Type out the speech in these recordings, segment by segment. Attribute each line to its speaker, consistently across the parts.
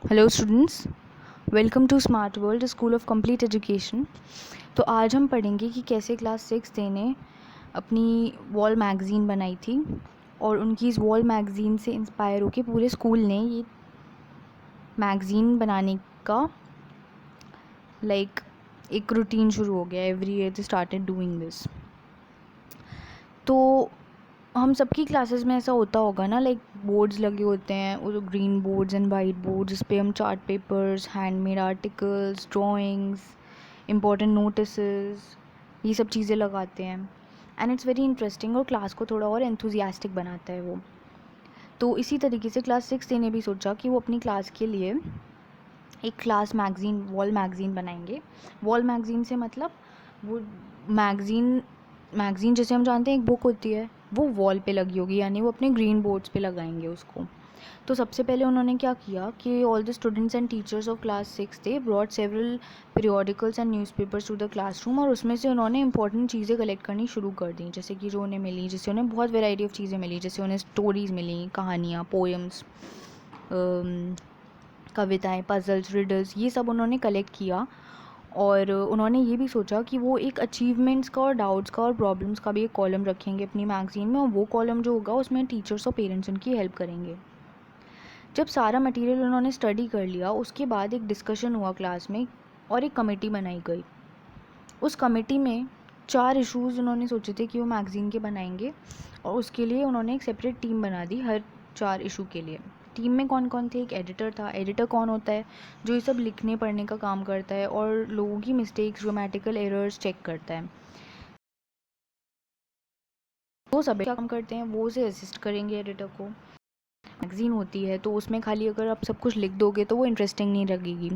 Speaker 1: Hello students, welcome to smart world school of complete education. तो आज हम पढ़ेंगे कि कैसे क्लास 6 ने अपनी वॉल मैगज़ीन बनाई थी और उनकी इस वॉल मैगज़ीन से इंस्पायर होकर पूरे स्कूल ने ये मैगज़ीन बनाने का एक रूटीन शुरू हो गया। Every year they started doing this. तो हम सबकी क्लासेस में ऐसा होता होगा ना, बोर्ड्स लगे होते हैं, वो green boards and white boards, जिस पे हम chart papers, handmade articles, drawings, important notices, ये सब चीज़ें लगाते हैं। एंड इट्स वेरी इंटरेस्टिंग और क्लास को थोड़ा और एंथुजियास्टिक बनाता है वो। तो इसी तरीके से क्लास 6 ने भी सोचा कि वो अपनी क्लास के लिए एक क्लास मैगज़ीन, वॉल मैगज़ीन बनाएंगे। वॉल मैगज़ीन से मतलब वो मैगज़ीन जैसे हम जानते हैं एक बुक होती है, वो वॉल पे लगी होगी, यानी वो अपने ग्रीन बोर्ड्स पे लगाएंगे उसको। तो सबसे पहले उन्होंने क्या किया कि all the students and teachers of class 6 they brought several periodicals and newspapers to the classroom, और उसमें से उन्होंने इंपॉर्टेंट चीज़ें कलेक्ट करनी शुरू कर दी, जैसे कि जो उन्हें मिली, जैसे उन्हें बहुत वेराइटी ऑफ चीज़ें मिली, जैसे उन्हें स्टोरीज़ मिली, कहानियाँ, पोएम्स, कविताएं, पजल्स, रिडल्स, ये सब उन्होंने कलेक्ट किया। और उन्होंने ये भी सोचा कि वो एक अचीवमेंट्स का और डाउट्स का और प्रॉब्लम्स का भी एक कॉलम रखेंगे अपनी मैगज़ीन में, और वो कॉलम जो होगा उसमें टीचर्स और पेरेंट्स उनकी हेल्प करेंगे। जब सारा मटेरियल उन्होंने स्टडी कर लिया, उसके बाद एक डिस्कशन हुआ क्लास में और एक कमेटी बनाई गई। उस कमेटी में 4 इश्यूज़ उन्होंने सोचे थे कि वो मैगज़ीन के बनाएंगे, और उसके लिए उन्होंने एक सेपरेट टीम बना दी हर 4 इशू के लिए। टीम में कौन कौन थे? एक एडिटर था। एडिटर कौन होता है? जो ये सब लिखने पढ़ने का काम करता है और लोगों की मिस्टेक्स, ग्रामेटिकल एरर्स चेक करता है। वो सब क्या काम करते हैं, वो उसे असिस्ट करेंगे एडिटर को। मैगज़ीन होती है तो उसमें खाली अगर आप सब कुछ लिख दोगे तो वो इंटरेस्टिंग नहीं लगेगी।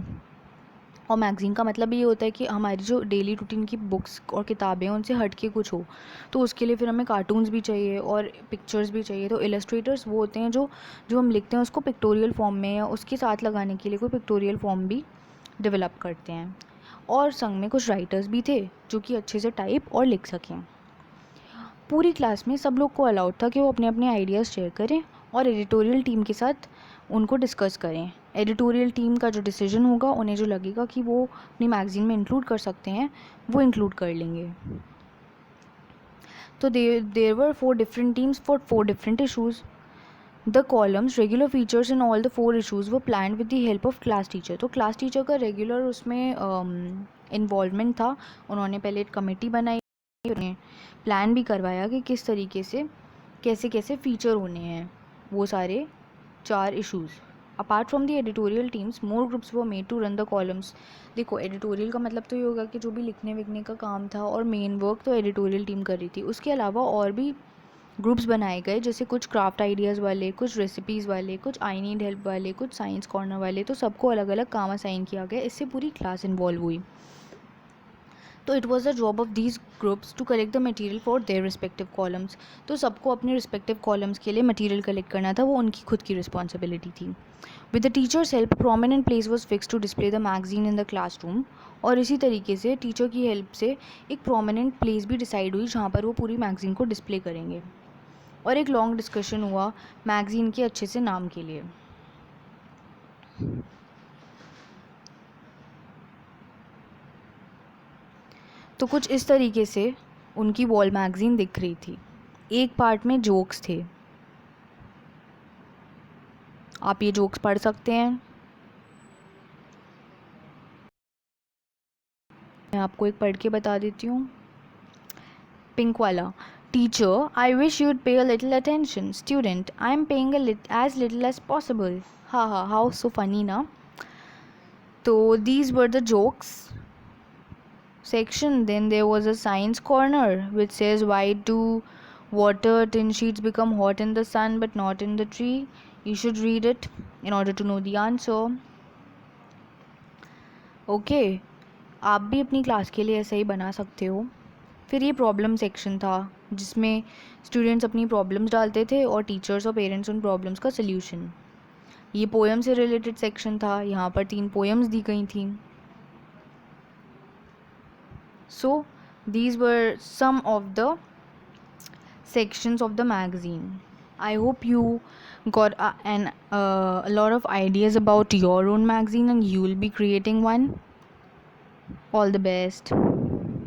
Speaker 1: और मैगज़ीन का मतलब ये होता है कि हमारी जो डेली रूटीन की बुक्स और किताबें हैं उनसे हट के कुछ हो। तो उसके लिए फिर हमें कार्टून्स भी चाहिए और पिक्चर्स भी चाहिए। तो इलस्ट्रेटर्स वो होते हैं जो जो हम लिखते हैं उसको पिक्टोरियल फॉर्म में या उसके साथ लगाने के लिए कोई पिक्टोरियल फॉर्म भी डेवलप करते हैं। और संग में कुछ राइटर्स भी थे जो कि अच्छे से टाइप और लिख सकें। पूरी क्लास में सब लोग को अलाउड था कि वो अपने अपने आइडियाज़ शेयर करें और एडिटोरियल टीम के साथ उनको डिस्कस करें। एडिटोरियल टीम का जो डिसीजन होगा, उन्हें जो लगेगा कि वो अपनी मैगज़ीन में इंक्लूड कर सकते हैं, वो इंक्लूड कर लेंगे। तो there were 4 different teams for 4 different issues. The columns regular features in all the 4 issues वो planned with the help of class teacher. तो क्लास टीचर का रेगुलर उसमें इन्वॉल्वमेंट था। उन्होंने पहले एक कमेटी बनाई, प्लान भी करवाया कि किस तरीके से कैसे कैसे फ़ीचर होने हैं वो सारे 4 issues. Apart from the editorial teams, more groups were made to run the columns. देखो, एडिटोरियल का मतलब तो ये होगा कि जो भी लिखने विखने का काम था और मेन वर्क तो एडिटोरियल टीम कर रही थी। उसके अलावा और भी ग्रुप्स बनाए गए, जैसे कुछ क्राफ्ट आइडियाज़ वाले, कुछ रेसिपीज़ वाले, कुछ आई नीड हेल्प वाले, कुछ साइंस कॉर्नर वाले। तो सबको अलग अलग काम असाइन किया गया। इससे पूरी क्लास इन्वॉल्व हुई। तो it was the job of these groups to collect the material for their respective columns. तो सबको अपने रिस्पेक्टिव कॉलम्स के लिए मटेरियल कलेक्ट करना था, वो उनकी खुद की रिस्पॉन्सिबिलिटी थी। With the teachers help, prominent place was fix to display the magazine in the classroom. और इसी तरीके से टीचर की हेल्प से एक प्रोमिनेंट प्लेस भी डिसाइड हुई जहाँ पर वो पूरी मैगजीन को डिस्प्ले करेंगे। और एक लॉन्ग डिस्कशन हुआ मैगजीन के अच्छे से नाम के लिए। तो कुछ इस तरीके से उनकी वॉल मैगज़ीन दिख रही थी। एक पार्ट में जोक्स थे, आप ये जोक्स पढ़ सकते हैं। मैं आपको एक पढ़ के बता देती हूँ। पिंक वाला, teacher I wish you'd pay a little attention, student I am paying as little as possible, ha ha how so funny ना। तो these were the jokes section. Then there was a science corner which says, why do water tin sheets become hot in the sun but not in the tree? You should read it in order to know the answer. Okay, आप भी अपनी class के लिए ऐसा ही बना सकते हो। फिर ये प्रॉब्लम सेक्शन था जिसमें स्टूडेंट्स अपनी प्रॉब्लम्स डालते थे और टीचर्स और पेरेंट्स उन प्रॉब्लम्स का सल्यूशन। ये पोएम से रिलेटेड सेक्शन था, यहाँ पर 3 पोएम्स दी गई थी। So these were some of the sections of the magazine. I hope you got a lot of ideas about your own magazine and you will be creating one. All the best.